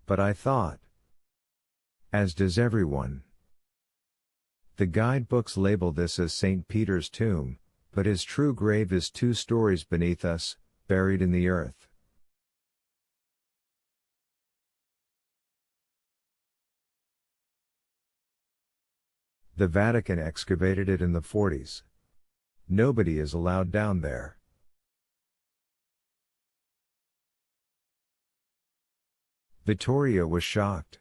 But I thought. As does everyone. The guidebooks label this as St. Peter's tomb, but his true grave is 2 stories beneath us, buried in the earth. The Vatican excavated it in the 40s. Nobody is allowed down there. Vittoria was shocked.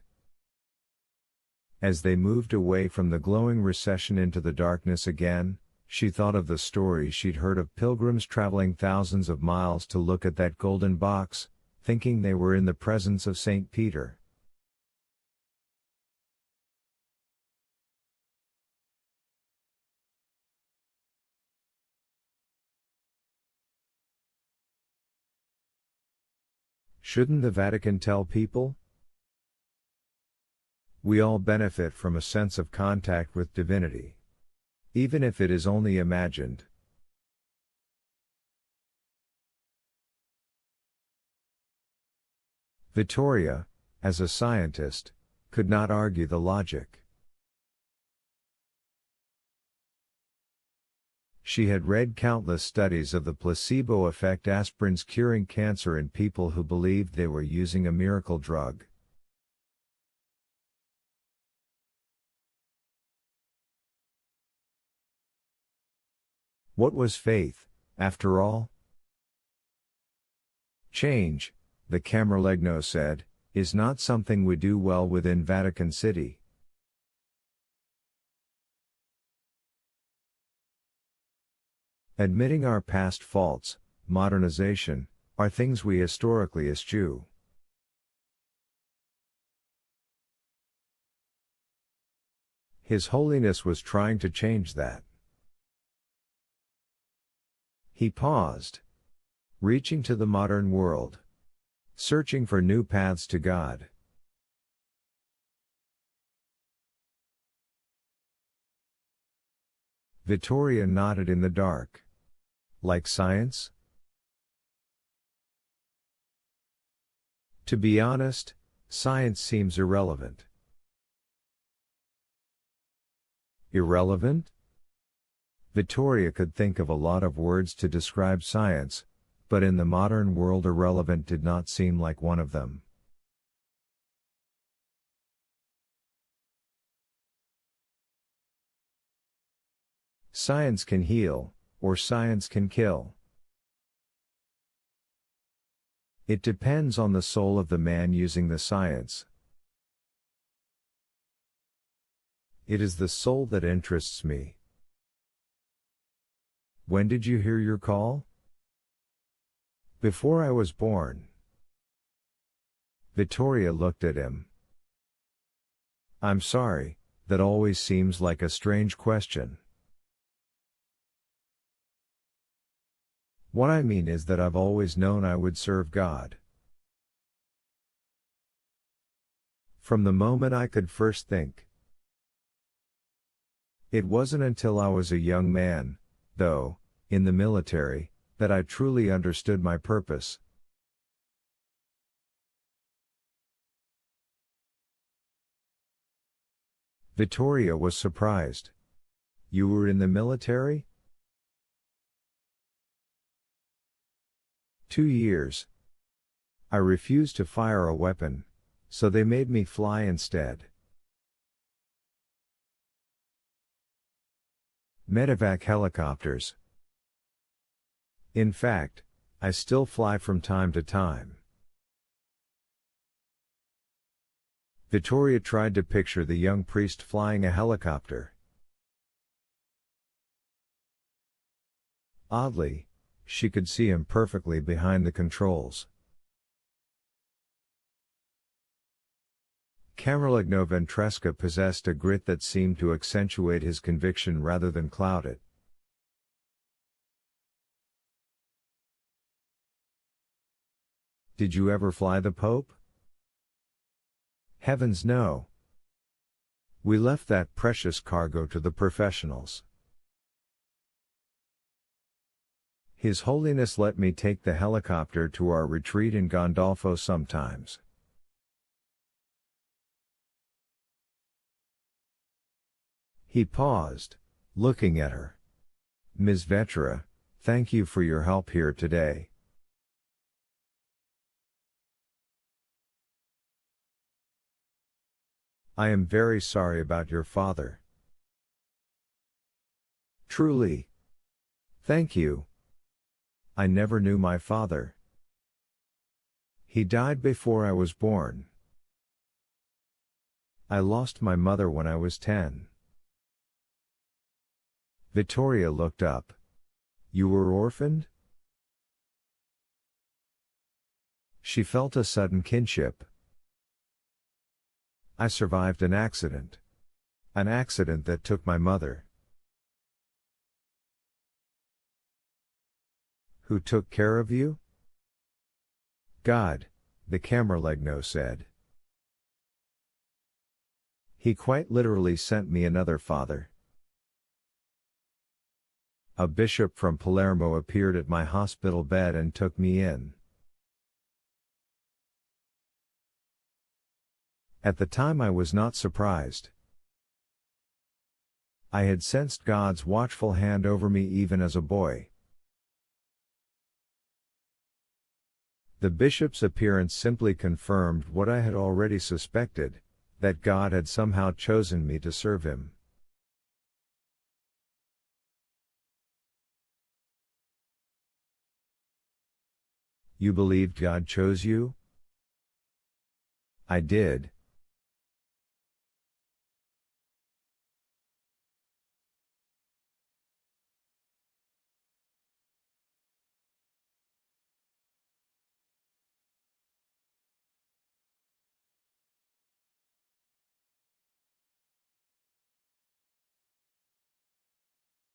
As they moved away from the glowing recession into the darkness again, she thought of the stories she'd heard of pilgrims traveling thousands of miles to look at that golden box, thinking they were in the presence of St. Peter. Shouldn't the Vatican tell people? We all benefit from a sense of contact with divinity. Even if it is only imagined. Vittoria, as a scientist, could not argue the logic. She had read countless studies of the placebo effect aspirin's curing cancer in people who believed they were using a miracle drug. What was faith, after all? Change, the Camerlegno said, is not something we do well within Vatican City. Admitting our past faults, modernization, are things we historically eschew. His Holiness was trying to change that. He paused, reaching to the modern world, searching for new paths to God. Vittoria nodded in the dark. Like science? To be honest, science seems irrelevant. Irrelevant? Vittoria could think of a lot of words to describe science, but in the modern world irrelevant did not seem like one of them. Science can heal, or science can kill. It depends on the soul of the man using the science. It is the soul that interests me. When did you hear your call? Before I was born. Vittoria looked at him. I'm sorry, that always seems like a strange question. What I mean is that I've always known I would serve God. From the moment I could first think. It wasn't until I was a young man, though, in the military, that I truly understood my purpose. Vittoria was surprised. You were in the military? 2 years. I refused to fire a weapon, so they made me fly instead. Medevac helicopters. In fact, I still fly from time to time. Vittoria tried to picture the young priest flying a helicopter. Oddly, she could see him perfectly behind the controls. Camerlegno Ventresca possessed a grit that seemed to accentuate his conviction rather than cloud it. Did you ever fly the Pope? Heavens no. We left that precious cargo to the professionals. His Holiness let me take the helicopter to our retreat in Gandolfo sometimes. He paused, looking at her. Ms. Vetra, thank you for your help here today. I am very sorry about your father. Truly. Thank you. I never knew my father. He died before I was born. I lost my mother when I was 10. Victoria looked up. You were orphaned? She felt a sudden kinship. I survived an accident. An accident that took my mother. Who took care of you? God, the Camerlegno said. He quite literally sent me another father. A bishop from Palermo appeared at my hospital bed and took me in. At the time I was not surprised. I had sensed God's watchful hand over me even as a boy. The bishop's appearance simply confirmed what I had already suspected, that God had somehow chosen me to serve him. You believed God chose you? I did,